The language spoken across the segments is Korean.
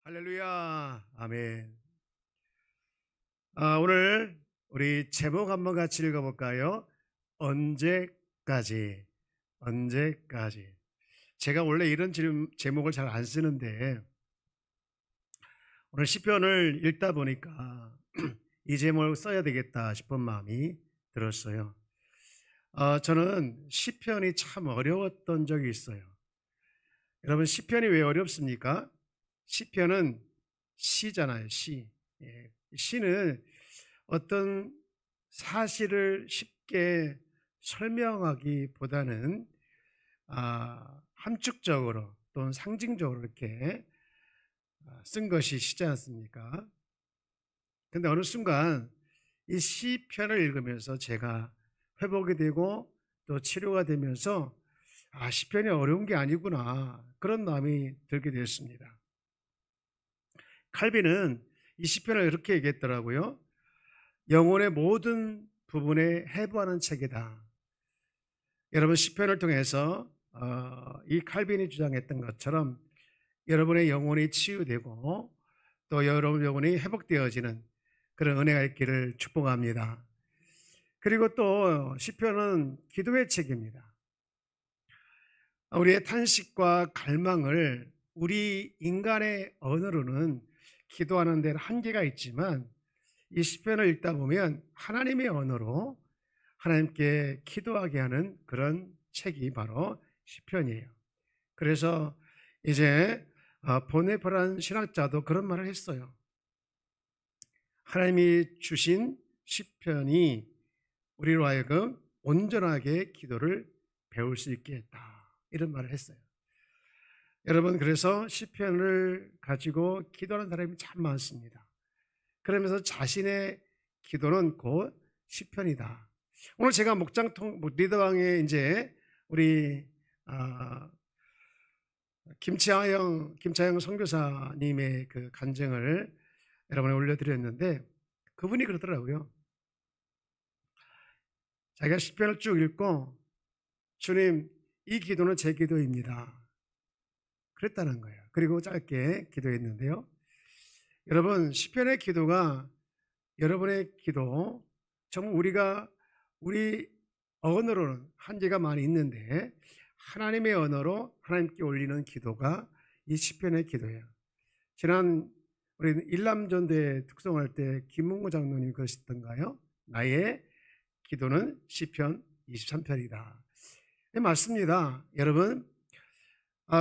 할렐루야. 아멘. 오늘 우리 제목 한번 같이 읽어볼까요? 언제까지? 언제까지? 제가 원래 이런 제목을 잘 안 쓰는데 오늘 시편을 읽다 보니까 이 제목을 써야 되겠다 싶은 마음이 들었어요. 저는 시편이 참 어려웠던 적이 있어요. 여러분, 시편이 왜 어렵습니까? 시편은 시잖아요, 시. 예, 시는 어떤 사실을 쉽게 설명하기보다는 함축적으로 또는 상징적으로 이렇게 쓴 것이 시지 않습니까? 근데 어느 순간 이 시편을 읽으면서 제가 회복이 되고 또 치료가 되면서 시편이 어려운 게 아니구나, 그런 마음이 들게 되었습니다. 칼빈은 이 시편을 이렇게 얘기했더라고요. 영혼의 모든 부분에 해부하는 책이다. 여러분, 시편을 통해서 이 칼빈이 주장했던 것처럼 여러분의 영혼이 치유되고 또 여러분 영혼이 회복되어지는 그런 은혜가 있기를 축복합니다. 그리고 또 시편은 기도의 책입니다. 우리의 탄식과 갈망을 우리 인간의 언어로는 기도하는 데는 한계가 있지만 이 시편을 읽다 보면 하나님의 언어로 하나님께 기도하게 하는 그런 책이 바로 시편이에요. 그래서 이제 보네파라는 신학자도 그런 말을 했어요. 하나님이 주신 시편이 우리로 하여금 온전하게 기도를 배울 수 있게 했다, 이런 말을 했어요. 여러분, 그래서 시편을 가지고 기도하는 사람이 참 많습니다. 그러면서 자신의 기도는 곧 시편이다. 오늘 제가 리더왕에 이제 우리 김차영 선교사님의 그 간증을 여러분에 올려드렸는데, 그분이 그러더라고요. 자기가 시편을 쭉 읽고 주님, 이 기도는 제 기도입니다, 그랬다는 거예요. 그리고 짧게 기도했는데요. 여러분, 시편의 기도가 여러분의 기도, 정말 우리 언어로는 한계가 많이 있는데 하나님의 언어로 하나님께 올리는 기도가 이 시편의 기도예요. 지난 우리 일남전대 특송할 때 김문구 장로님이 그러셨던가요? 나의 기도는 시편 23편이다. 네, 맞습니다, 여러분.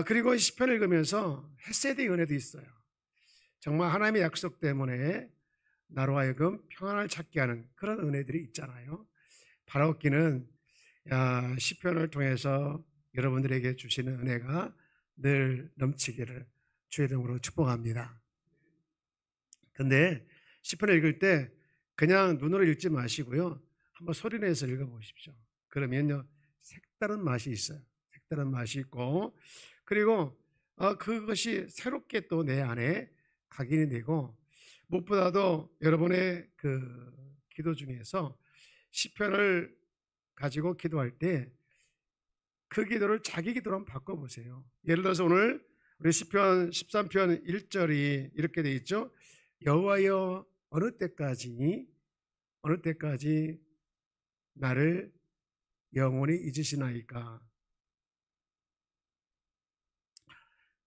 그리고 시편을 읽으면서 헤세드의 은혜도 있어요. 정말 하나님의 약속 때문에 나로 하여금 평안을 찾게 하는 그런 은혜들이 있잖아요. 바라옵기는 시편을 통해서 여러분들에게 주시는 은혜가 늘 넘치기를 주의 이름으로 축복합니다. 근데 시편을 읽을 때 그냥 눈으로 읽지 마시고요, 한번 소리내서 읽어보십시오. 그러면요, 색다른 맛이 있어요. 색다른 맛이 있고, 그리고 그것이 새롭게 또 내 안에 각인이 되고, 무엇보다도 여러분의 그 기도 중에서 시편을 가지고 기도할 때 그 기도를 자기 기도로 한번 바꿔보세요. 예를 들어서 오늘 우리 시편 13편 1절이 이렇게 돼 있죠. 여호와여, 어느 때까지 나를 영원히 잊으시나이까.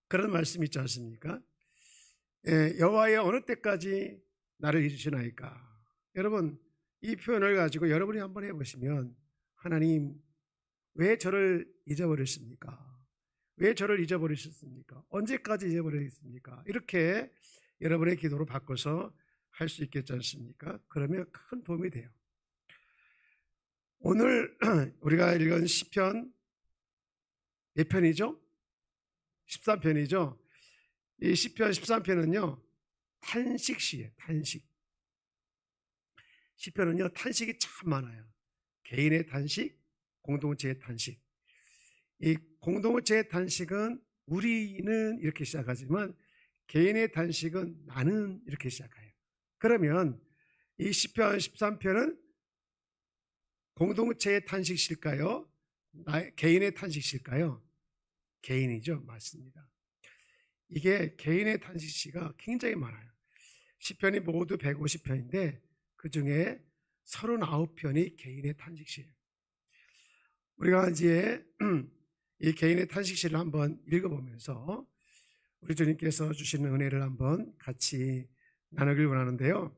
그런 말씀 있지 않습니까? 여호와여, 어느 때까지 나를 잊으시나이까. 여러분, 이 표현을 가지고 여러분이 한번 해보시면, 하나님, 왜 저를 잊어버렸습니까? 왜 저를 잊어버리셨습니까? 언제까지 잊어버리겠습니까? 이렇게 여러분의 기도로 바꿔서 할 수 있겠지 않습니까? 그러면 큰 도움이 돼요. 오늘 우리가 읽은 시편 몇 편이죠? 13편이죠. 이 시편 13편은요 탄식시예요. 탄식. 시편은요 탄식이 참 많아요. 개인의 탄식, 공동체의 탄식. 이 공동체의 탄식은 우리는 이렇게 시작하지만 개인의 탄식은 나는 이렇게 시작해요. 그러면 이 시편 13편은 공동체의 탄식일까요? 개인의 탄식일까요? 개인이죠. 맞습니다. 이게 개인의 탄식시가 굉장히 많아요. 시편이 모두 150편인데 그중에 39편이 개인의 탄식시예요. 우리가 이제 이 개인의 탄식시를 한번 읽어보면서 우리 주님께서 주시는 은혜를 한번 같이 나누길 원하는데요.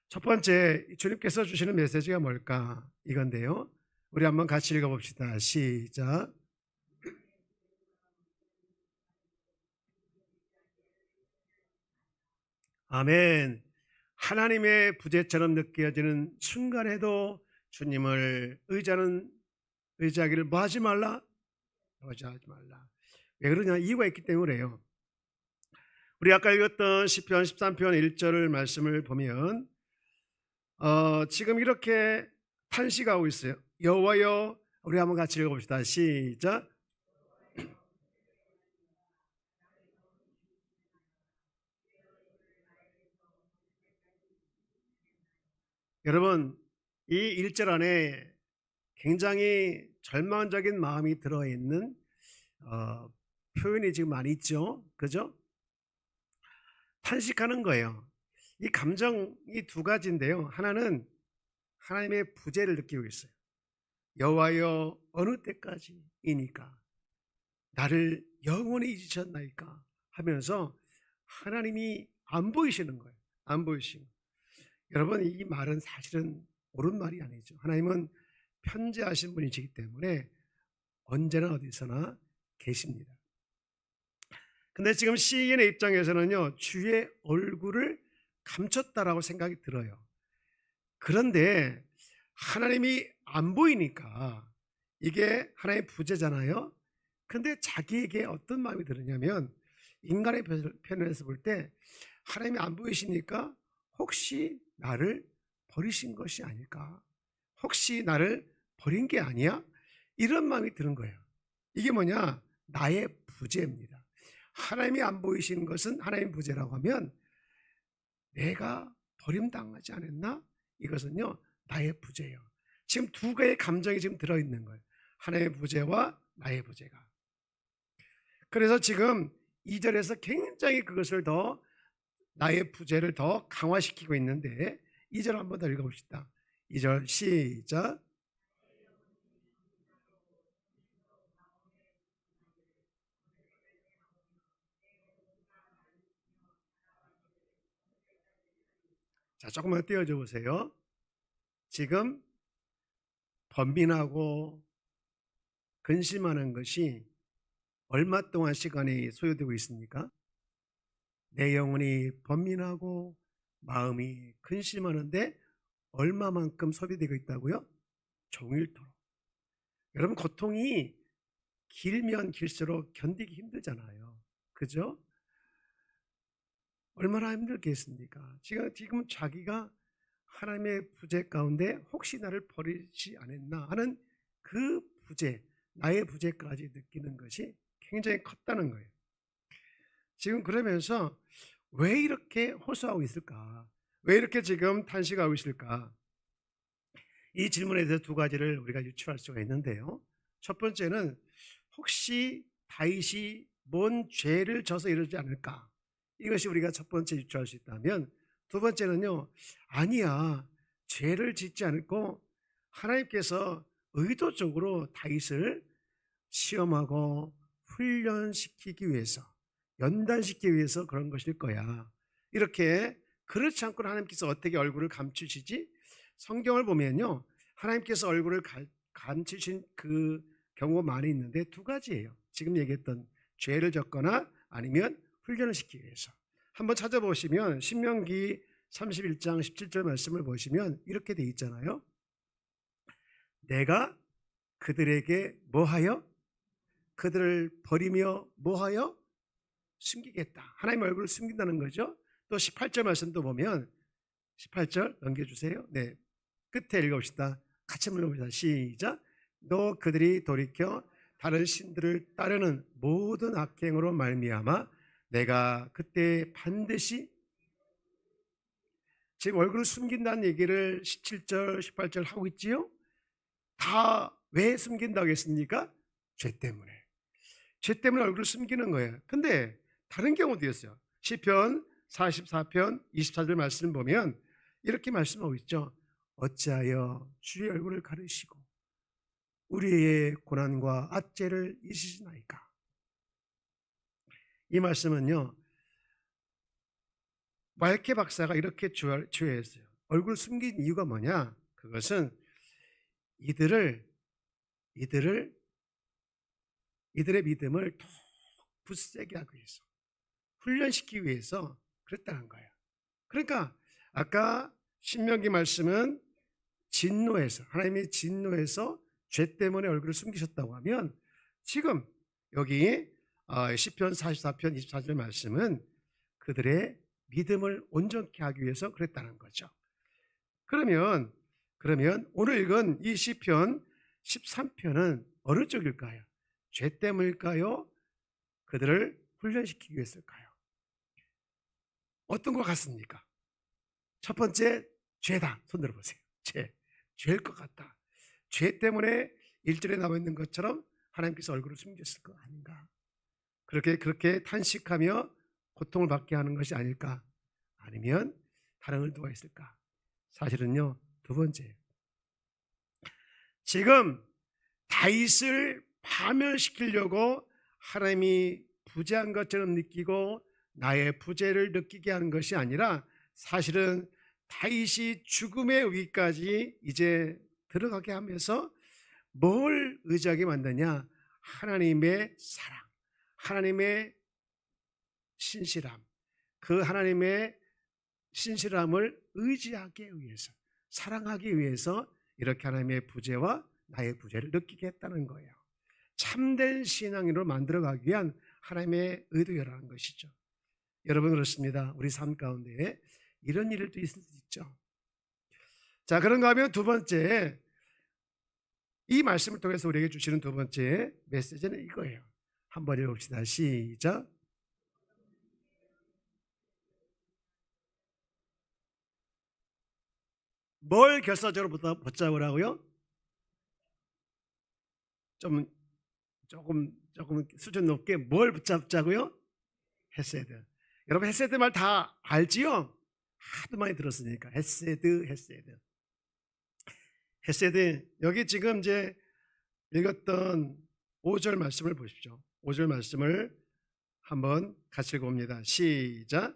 첫 번째 주님께서 주시는 메시지가 뭘까? 이건데요. 우리 한번 같이 읽어봅시다. 시작. 아멘. 하나님의 부재처럼 느껴지는 순간에도 주님을 의지하기를 뭐하지 말라? 의지하지 말라. 왜 그러냐? 이유가 있기 때문에요. 우리 아까 읽었던 시편 13편 1절 말씀을 보면 지금 이렇게 탄식하고 있어요. 여호와여, 우리 한번 같이 읽어봅시다. 시작. 여러분, 이 1절 안에 굉장히 절망적인 마음이 들어있는 표현이 지금 많이 있죠. 그죠? 탄식하는 거예요. 이 감정이 두 가지인데요. 하나는 하나님의 부재를 느끼고 있어요. 여호와여, 어느 때까지이니까 나를 영원히 잊으셨나이까 하면서 하나님이 안 보이시는 거예요. 안 보이시고. 여러분, 이 말은 사실은 옳은 말이 아니죠. 하나님은 편재하신 분이시기 때문에 언제나 어디서나 계십니다. 근데 지금 시인의 입장에서는요, 주의 얼굴을 감췄다라고 생각이 들어요. 그런데 하나님이 안 보이니까 이게 하나님의 부재잖아요. 근데 자기에게 어떤 마음이 드느냐면 인간의 편에서 볼 때 하나님이 안 보이시니까 혹시 나를 버리신 것이 아닐까? 혹시 나를 버린 게 아니야? 이런 마음이 드는 거예요. 이게 뭐냐? 나의 부재입니다. 하나님이 안 보이시는 것은 하나님의 부재라고 하면 내가 버림당하지 않았나? 이것은요, 나의 부재예요. 지금 두 개의 감정이 지금 들어있는 거예요. 하나님의 부재와 나의 부재가. 그래서 지금 2절에서 굉장히 그것을 더 나의 부재를 더 강화시키고 있는데 2절 한번 더 읽어봅시다. 2절 시작. 자, 조금만 띄워줘 보세요. 지금 번민하고 근심하는 것이 얼마 동안 시간이 소요되고 있습니까? 내 영혼이 번민하고 마음이 근심하는데 얼마만큼 소비되고 있다고요? 종일토록. 여러분, 고통이 길면 길수록 견디기 힘들잖아요. 그죠? 얼마나 힘들겠습니까? 지금 자기가 하나님의 부재 가운데 혹시 나를 버리지 않았나 하는 그 부재, 나의 부재까지 느끼는 것이 굉장히 컸다는 거예요. 지금 그러면서 왜 이렇게 호소하고 있을까? 왜 이렇게 지금 탄식하고 있을까? 이 질문에 대해서 두 가지를 우리가 유추할 수가 있는데요. 첫 번째는 혹시 다윗이 뭔 죄를 져서 이러지 않을까? 이것이 우리가 첫 번째 유추할 수 있다면, 두 번째는요, 아니야, 죄를 짓지 않고 하나님께서 의도적으로 다윗을 시험하고 훈련시키기 위해서, 연단시키기 위해서 그런 것일 거야. 이렇게 그렇지 않고 하나님께서 어떻게 얼굴을 감추시지? 성경을 보면요, 하나님께서 얼굴을 감추신 그 경우가 많이 있는데 두 가지예요. 지금 얘기했던 죄를 졌거나 아니면 훈련을 시키기 위해서. 한번 찾아보시면 신명기 31장 17절 말씀을 보시면 이렇게 돼 있잖아요. 내가 그들에게 뭐하여? 그들을 버리며 뭐하여? 숨기겠다. 하나님의 얼굴을 숨긴다는 거죠. 또 18절 말씀도 보면 18절 넘겨주세요. 네, 끝에 읽어봅시다. 같이 읽어봅시다. 시작. 너 그들이 돌이켜 다른 신들을 따르는 모든 악행으로 말미암아 내가 그때 반드시, 지금 얼굴을 숨긴다는 얘기를 17절 18절 하고 있지요. 다 왜 숨긴다고 했습니까? 죄 때문에. 죄 때문에 얼굴을 숨기는 거예요. 근데 다른 경우도 있어요. 시편 44편 24절 말씀을 보면 이렇게 말씀하고 있죠. 어찌하여 주의 얼굴을 가리시고 우리의 고난과 압제를 잊으시나이까. 이 말씀은요, 말케 박사가 이렇게 주의했어요. 얼굴 숨긴 이유가 뭐냐? 그것은 이들의 믿음을 더 굳세게 하기 위해서, 훈련시키기 위해서 그랬다는 거예요. 그러니까 아까 신명기 말씀은 진노해서, 하나님이 진노해서 죄 때문에 얼굴을 숨기셨다고 하면, 지금 여기 시편 44편 24절 말씀은 그들의 믿음을 온전케 하기 위해서 그랬다는 거죠. 그러면 오늘 읽은 이 시편 13편은 어느 쪽일까요? 죄 때문일까요? 그들을 훈련시키기 위해서일까요? 어떤 것 같습니까? 첫 번째, 죄다. 손 들어보세요. 죄일 것 같다. 죄 때문에 1절에 나와 있는 것처럼 하나님께서 얼굴을 숨겼을 거 아닌가? 그렇게 탄식하며 고통을 받게 하는 것이 아닐까? 아니면 다른 의도가 있을까? 사실은요, 두 번째, 지금 다윗을 파멸시키려고 하나님이 부재한 것처럼 느끼고 나의 부재를 느끼게 하는 것이 아니라, 사실은 다윗이 죽음의 위기까지 이제 들어가게 하면서 뭘 의지하게 만드냐? 하나님의 사랑, 하나님의 신실함, 그 하나님의 신실함을 의지하기 위해서, 사랑하기 위해서 이렇게 하나님의 부재와 나의 부재를 느끼게 했다는 거예요. 참된 신앙인으로 만들어가기 위한 하나님의 의도라는 것이죠. 여러분, 그렇습니다. 우리 삶 가운데 이런 일도 있을 수 있죠. 자, 그런가 하면 두 번째, 이 말씀을 통해서 우리에게 주시는 두 번째 메시지는 이거예요. 한번 읽어봅시다. 시작. 뭘 결사적으로 붙잡으라고요? 조금 수준 높게 뭘 붙잡자고요? 헤세드. 여러분, 헤세드 말 다 알지요? 하도 많이 들었으니까. 헤세드. 여기 지금 이제 읽었던 5절 말씀을 보십시오. 5절 말씀을 한번 같이 읽어봅니다. 시작.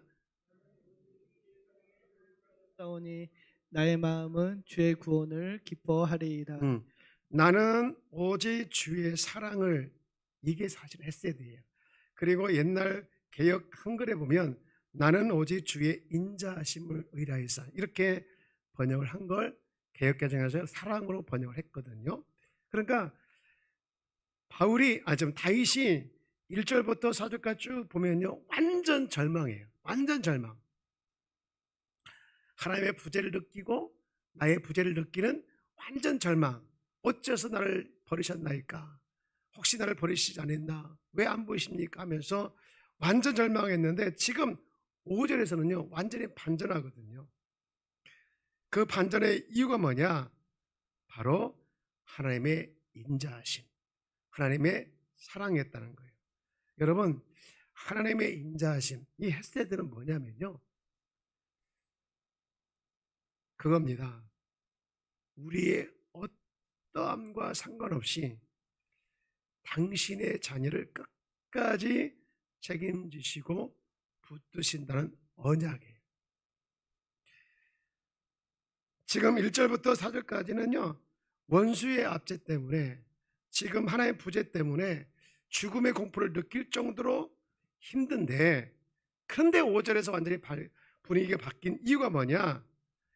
싸우니 나의 마음은 주의 구원을 기뻐하리이다. 나는 오직 주의 사랑을, 이게 사실 헤세드예요. 그리고 옛날 개역 한글에 보면 나는 오직 주의 인자하심을 의뢰하사, 이렇게 번역을 한 걸 개역개정에서 사랑으로 번역을 했거든요. 그러니까 다윗이 1절부터 4절까지 쭉 보면요, 완전 절망이에요. 완전 절망. 하나님의 부재를 느끼고 나의 부재를 느끼는 완전 절망. 어째서 나를 버리셨나이까? 혹시 나를 버리시지 않았나? 왜 안 보이십니까? 하면서 완전 절망했는데, 지금 5절에서는요 완전히 반전하거든요. 그 반전의 이유가 뭐냐? 바로 하나님의 인자하심, 하나님의 사랑이었다는 거예요. 여러분, 하나님의 인자하심, 이 헤세드는 뭐냐면요, 그겁니다. 우리의 어떠함과 상관없이 당신의 자녀를 끝까지 책임지시고 붙드신다는 언약이에요. 지금 1절부터 4절까지는요 원수의 압제 때문에, 지금 하나님의 부재 때문에 죽음의 공포를 느낄 정도로 힘든데, 그런데 5절에서 완전히 분위기가 바뀐 이유가 뭐냐?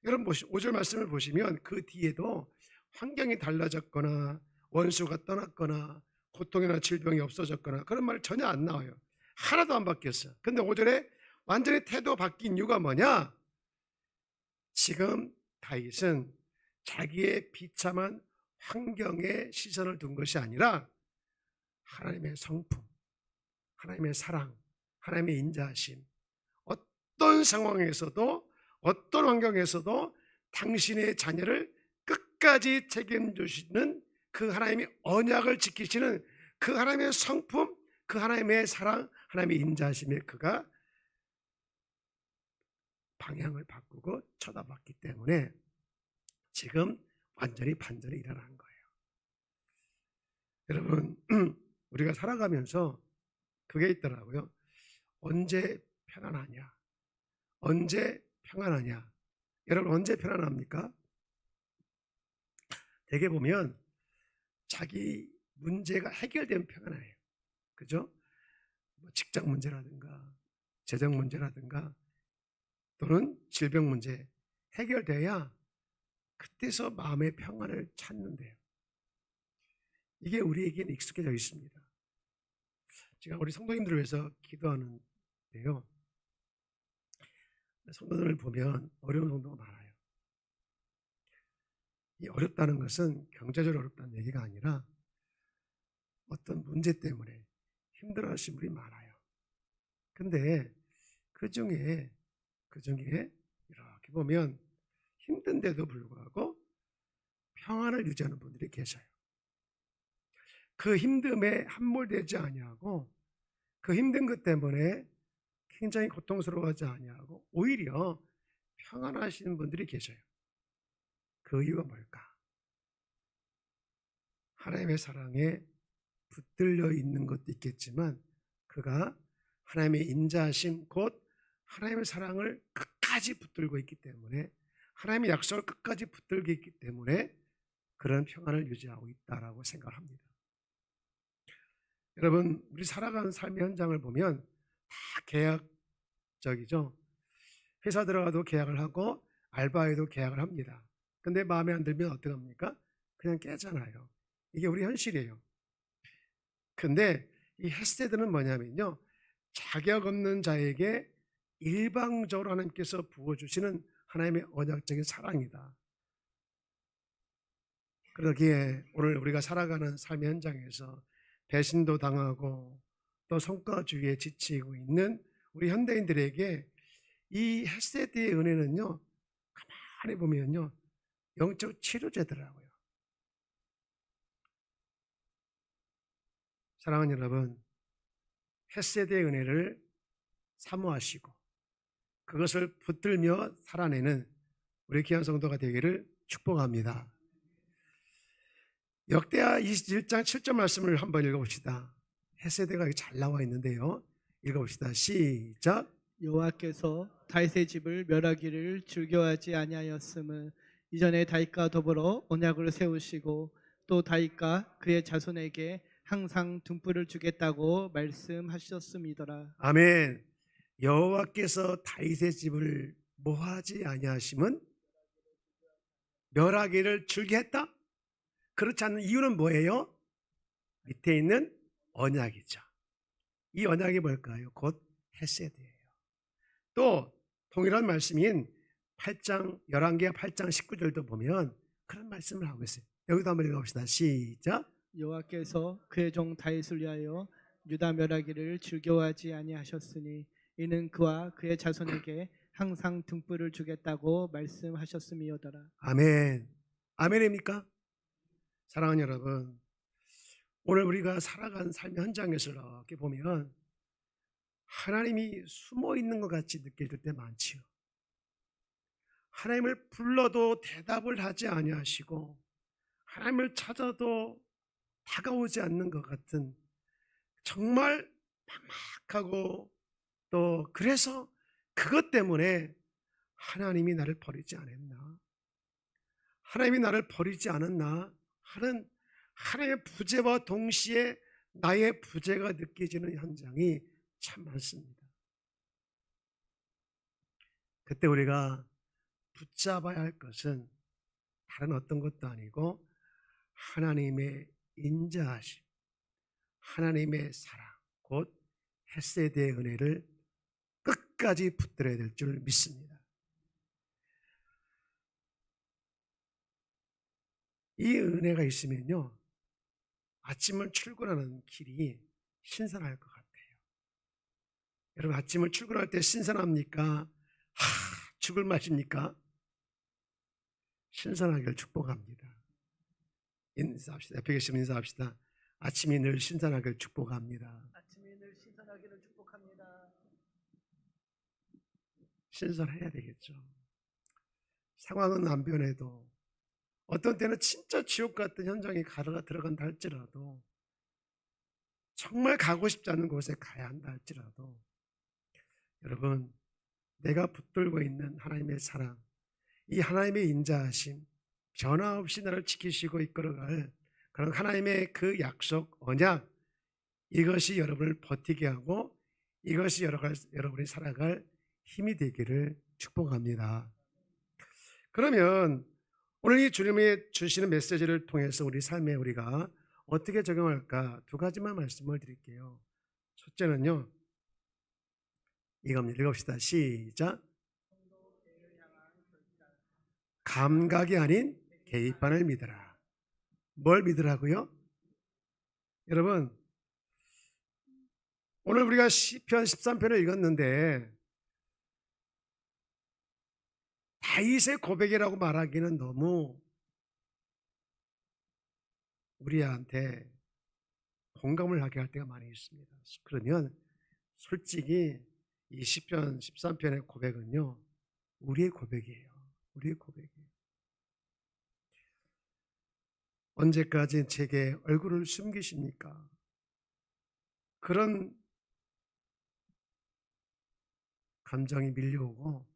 여러분, 5절 말씀을 보시면 그 뒤에도 환경이 달라졌거나 원수가 떠났거나 고통이나 질병이 없어졌거나 그런 말 전혀 안 나와요. 하나도 안 바뀌었어요. 근데 5절에 완전히 태도가 바뀐 이유가 뭐냐? 지금 다윗은 자기의 비참한 환경에 시선을 둔 것이 아니라 하나님의 성품, 하나님의 사랑, 하나님의 인자하심, 어떤 상황에서도 어떤 환경에서도 당신의 자녀를 끝까지 책임지시는 그 하나님의 언약을 지키시는 그 하나님의 성품, 그 하나님의 사랑, 하나님의 인자하심에 그가 방향을 바꾸고 쳐다봤기 때문에 지금 완전히 반전이 일어난 거예요. 여러분, 우리가 살아가면서 그게 있더라고요. 언제 편안하냐? 언제 평안하냐? 여러분, 언제 편안합니까? 대개 보면 자기 문제가 해결되면 평안해요. 그죠? 뭐 직장 문제라든가 재정 문제라든가 또는 질병 문제 해결돼야 그때서 마음의 평안을 찾는데요. 이게 우리에게는 익숙해져 있습니다. 제가 우리 성도님들을 위해서 기도하는데요. 성도들을 보면 어려운 성도가 많아요. 이 어렵다는 것은 경제적으로 어렵다는 얘기가 아니라 어떤 문제 때문에 힘들어하시는 분이 많아요. 근데 그 중에 이렇게 보면 힘든데도 불구하고 평안을 유지하는 분들이 계셔요. 그 힘듦에 함몰되지 아니하고 그 힘든 것 때문에 굉장히 고통스러워하지 아니하고 오히려 평안하시는 분들이 계셔요. 그 이유가 뭘까? 하나님의 사랑에 붙들려 있는 것도 있겠지만 그가 하나님의 인자하심 곧 하나님의 사랑을 끝까지 붙들고 있기 때문에 하나님의 약속을 끝까지 붙들고 있기 때문에 그런 평안을 유지하고 있다라고 생각합니다. 여러분, 우리 살아가는 삶의 현장을 보면 다 계약적이죠. 회사 들어가도 계약을 하고 알바에도 계약을 합니다. 근데 마음에 안 들면 어떡합니까? 그냥 깨잖아요. 이게 우리 현실이에요. 근데 이 헤세드는 뭐냐면요, 자격 없는 자에게 일방적으로 하나님께서 부어주시는 하나님의 언약적인 사랑이다. 그러기에 오늘 우리가 살아가는 삶의 현장에서 배신도 당하고 또 성과주의에 지치고 있는 우리 현대인들에게 이 헤세드의 은혜는요, 가만히 보면요, 영적 치료제더라고요. 사랑하는 여러분, 헤세드의 은혜를 사모하시고 그것을 붙들며 살아내는 우리 귀한 성도가 되기를 축복합니다. 역대하 21장 7절 말씀을 한번 읽어봅시다. 헤세드가 잘 나와 있는데요. 읽어봅시다. 시작. 여호와께서 다윗의 집을 멸하기를 즐겨하지 아니하였음은 이전에 다윗과 더불어 언약을 세우시고 또 다윗과 그의 자손에게 항상 등불을 주겠다고 말씀하셨음이더라. 아멘. 여호와께서 다윗의 집을 뭐하지 아니하심은 멸하기를 즐겨했다? 그렇지 않는 이유는 뭐예요? 밑에 있는 언약이죠. 이 언약이 뭘까요? 곧 헤세드예요. 또 동일한 말씀인 8장 11개 8장 19절도 보면 그런 말씀을 하고 있어요. 여기도 한번 읽어봅시다. 시작. 여호와께서 그의 종 다윗을 위하여 유다 멸하기를 즐겨하지 아니하셨으니 이는 그와 그의 자손에게 항상 등불을 주겠다고 말씀하셨음이오더라. 아멘. 아멘입니까? 사랑하는 여러분, 오늘 우리가 살아간 삶의 현장에서 이렇게 보면 하나님이 숨어 있는 것 같이 느껴질 때 많지요. 하나님을 불러도 대답을 하지 아니하시고 하나님을 찾아도 다가오지 않는 것 같은 정말 막막하고 또 그래서 그것 때문에 하나님이 나를 버리지 않았나? 하나님이 나를 버리지 않았나? 하는 하나님의 부재와 동시에 나의 부재가 느껴지는 현장이 참 많습니다. 그때 우리가 붙잡아야 할 것은 다른 어떤 것도 아니고 하나님의 인자하심, 하나님의 사랑, 곧 헤세드의 은혜를 끝까지 붙들어야 될 줄 믿습니다. 이 은혜가 있으면요, 아침을 출근하는 길이 신선할 것 같아요. 여러분, 아침을 출근할 때 신선합니까? 죽을 맛입니까? 신선하기를 축복합니다. 인사합시다. 옆에 계시면 인사합시다. 아침이 늘 신선하기를 축복합니다. 아침이 신선해야 되겠죠. 상황은 안 변해도 어떤 때는 진짜 지옥 같은 현장에 가다가 들어간다 할지라도 정말 가고 싶지 않은 곳에 가야 한다 할지라도 여러분, 내가 붙들고 있는 하나님의 사랑, 이 하나님의 인자하심, 변화 없이 나를 지키시고 이끌어갈 그런 하나님의 그 약속, 언약, 이것이 여러분을 버티게 하고 이것이 여러분이 살아갈 힘이 되기를 축복합니다. 그러면 오늘 이 주님이 주시는 메시지를 통해서 우리 삶에 우리가 어떻게 적용할까? 두 가지만 말씀을 드릴게요. 첫째는요, 이겁니다. 읽읍시다. 시작. 감각이 아닌 개입반을 믿어라. 뭘 믿으라고요? 여러분, 오늘 우리가 시편 13편을 읽었는데 다윗의 고백이라고 말하기는 너무 우리한테 공감을 하게 할 때가 많이 있습니다. 그러면 솔직히 이 시편 13편의 고백은요, 우리의 고백이에요. 우리의 고백이에요. 언제까지 제게 얼굴을 숨기십니까? 그런 감정이 밀려오고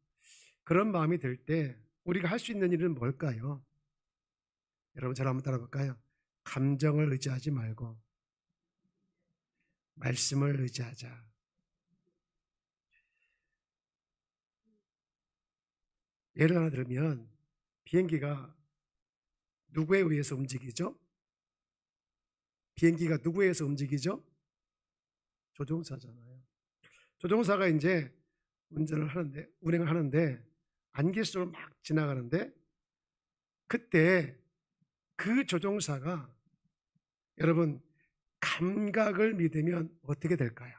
그런 마음이 들 때 우리가 할 수 있는 일은 뭘까요? 여러분, 저를 한번 따라볼까요? 감정을 의지하지 말고 말씀을 의지하자. 예를 하나 들면 비행기가 누구에 의해서 움직이죠? 비행기가 누구에 의해서 움직이죠? 조종사잖아요. 조종사가 이제 운행을 하는데 안개 속을 막 지나가는데 그때 그 조종사가 여러분 감각을 믿으면 어떻게 될까요?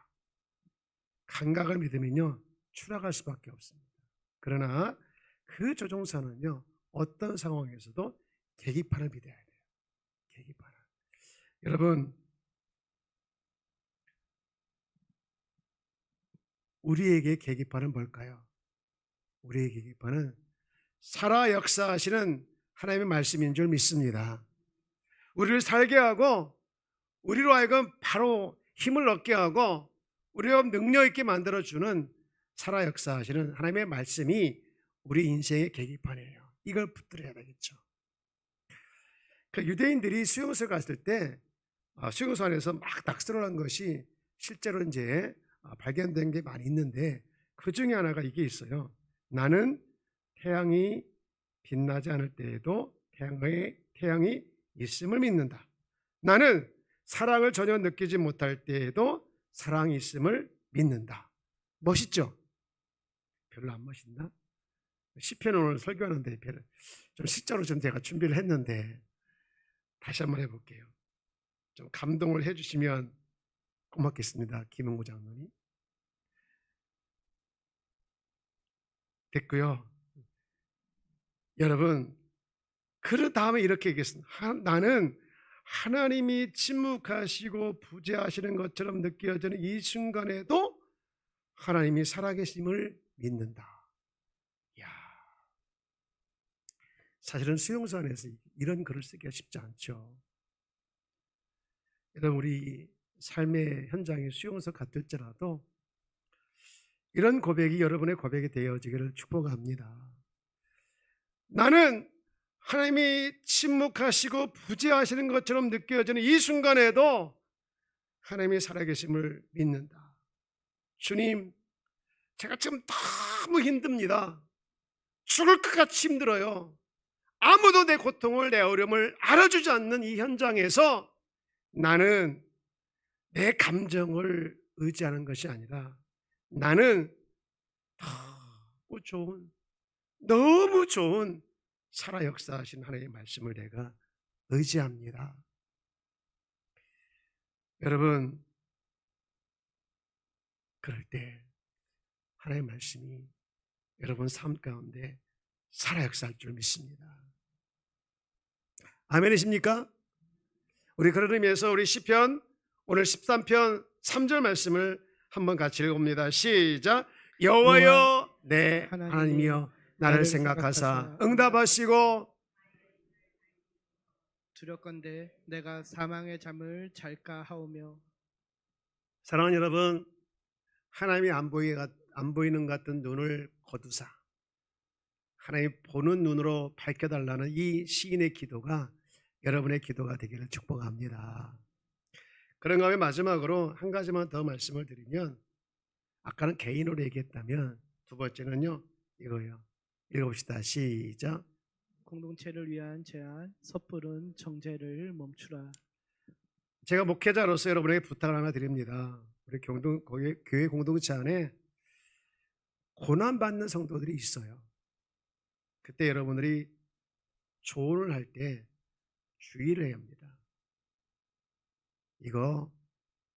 감각을 믿으면요 추락할 수밖에 없습니다. 그러나 그 조종사는요 어떤 상황에서도 계기판을 믿어야 돼요. 계기판을. 여러분, 우리에게 계기판은 뭘까요? 우리의 계기판은 살아 역사하시는 하나님의 말씀인 줄 믿습니다. 우리를 살게 하고 우리로 하여금 바로 힘을 얻게 하고 우리가 능력 있게 만들어주는 살아 역사하시는 하나님의 말씀이 우리 인생의 계기판이에요. 이걸 붙들어야 되겠죠. 그 유대인들이 수용소에 갔을 때 수용소 안에서 막 낙서를 한 것이 실제로 이제 발견된 게 많이 있는데 그 중에 하나가 이게 있어요. 나는 태양이 빛나지 않을 때에도 태양이 있음을 믿는다. 나는 사랑을 전혀 느끼지 못할 때에도 사랑이 있음을 믿는다. 멋있죠? 별로 안 멋있나? 시편 오늘 설교하는데 좀 시적으로 좀 제가 준비를 했는데 다시 한번 해볼게요. 좀 감동을 해주시면 고맙겠습니다. 김은구 장로님. 됐고요. 여러분, 그 다음에 이렇게 얘기했습니다. 나는 하나님이 침묵하시고 부재하시는 것처럼 느껴지는 이 순간에도 하나님이 살아계심을 믿는다. 이야, 사실은 수용소 안에서 이런 글을 쓰기가 쉽지 않죠. 여러분, 우리 삶의 현장이 수용소 같을지라도 이런 고백이 여러분의 고백이 되어지기를 축복합니다. 나는 하나님이 침묵하시고 부재하시는 것처럼 느껴지는 이 순간에도 하나님이 살아계심을 믿는다. 주님, 제가 지금 너무 힘듭니다. 죽을 것 같이 힘들어요. 아무도 내 고통을, 내 어려움을 알아주지 않는 이 현장에서 나는 내 감정을 의지하는 것이 아니라 나는 너무 좋은 살아 역사하신 하나님의 말씀을 내가 의지합니다. 여러분, 그럴 때 하나님의 말씀이 여러분 삶 가운데 살아 역사할 줄 믿습니다. 아멘이십니까? 우리 그런 의미에서 우리 시편 오늘 13편 3절 말씀을 한번 같이 읽어봅니다. 시작. 여호와여 내 하나님이여, 하나님이여 나를 생각하사 응답하시고. 두렵건대 내가 사망의 잠을 잘까 하오며. 사랑하는 여러분, 하나님이 안 보이는 것 같은 눈을 거두사 하나님 보는 눈으로 밝혀달라는 이 시인의 기도가 여러분의 기도가 되기를 축복합니다. 그런가 하면 마지막으로 한 가지만 더 말씀을 드리면, 아까는 개인으로 얘기했다면 두 번째는요 이거예요. 읽어봅시다. 시작. 공동체를 위한 제안, 섣부른 정죄를 멈추라. 제가 목회자로서 여러분에게 부탁을 하나 드립니다. 우리 교회 공동체 안에 고난받는 성도들이 있어요. 그때 여러분들이 조언을 할 때 주의를 해야 합니다. 이거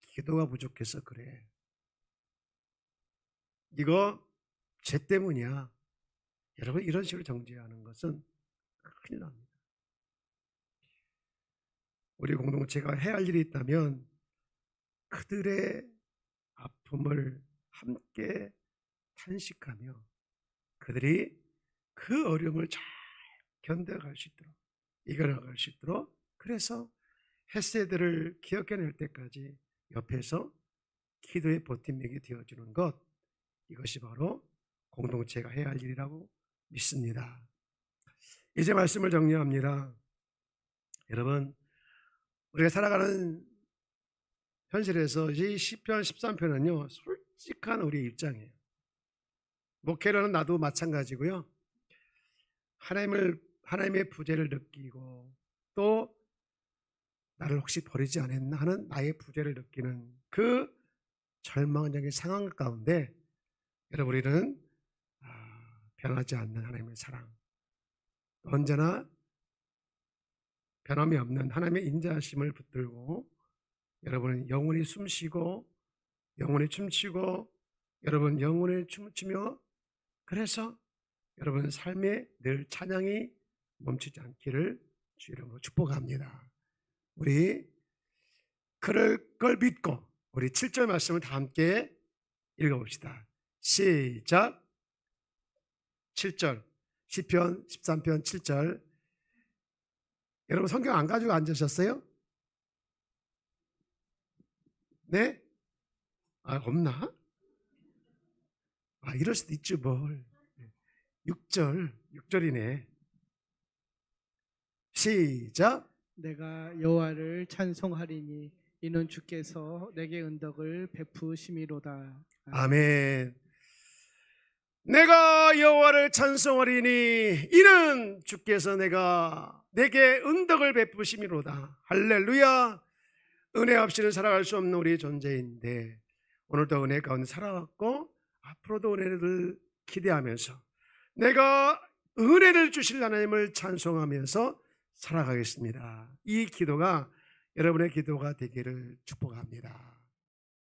기도가 부족해서 그래. 이거 죄 때문이야. 여러분, 이런 식으로 정죄하는 것은 큰일 납니다. 우리 공동체가 해야 할 일이 있다면 그들의 아픔을 함께 탄식하며 그들이 그 어려움을 잘 견뎌갈 수 있도록, 이겨나갈 수 있도록, 그래서 햇새들을 기억해낼 때까지 옆에서 기도의 버팀목이 되어주는 것, 이것이 바로 공동체가 해야 할 일이라고 믿습니다. 이제 말씀을 정리합니다. 여러분, 우리가 살아가는 현실에서 이 시편 13편은요 솔직한 우리의 입장이에요. 목회라는 나도 마찬가지고요. 하나님의 부재를 느끼고 또 나를 혹시 버리지 않았나 하는 나의 부재를 느끼는 그 절망적인 상황 가운데 여러분, 우리는 변하지 않는 하나님의 사랑, 언제나 변함이 없는 하나님의 인자하심을 붙들고 여러분은 영원히 숨쉬고 영원히 춤추고 여러분 영원히 춤추며, 그래서 여러분 삶에 늘 찬양이 멈추지 않기를 주 이름으로 축복합니다. 우리 그럴 걸 믿고 우리 7절 말씀을 다 함께 읽어봅시다. 시작. 7절 시편 13편 7절. 여러분 성경 안 가지고 앉으셨어요? 네? 없나? 이럴 수도 있지 뭘. 6절이네. 시작. 내가 여호와를 찬송하리니 이는 주께서 내게 은덕을 베푸심이로다. 아멘. 내가 여호와를 찬송하리니 이는 주께서 내게 은덕을 베푸심이로다. 할렐루야. 은혜 없이는 살아갈 수 없는 우리의 존재인데 오늘도 은혜 가운데 살아왔고 앞으로도 은혜를 기대하면서 내가 은혜를 주실 하나님을 찬송하면서 살아가겠습니다. 이 기도가 여러분의 기도가 되기를 축복합니다.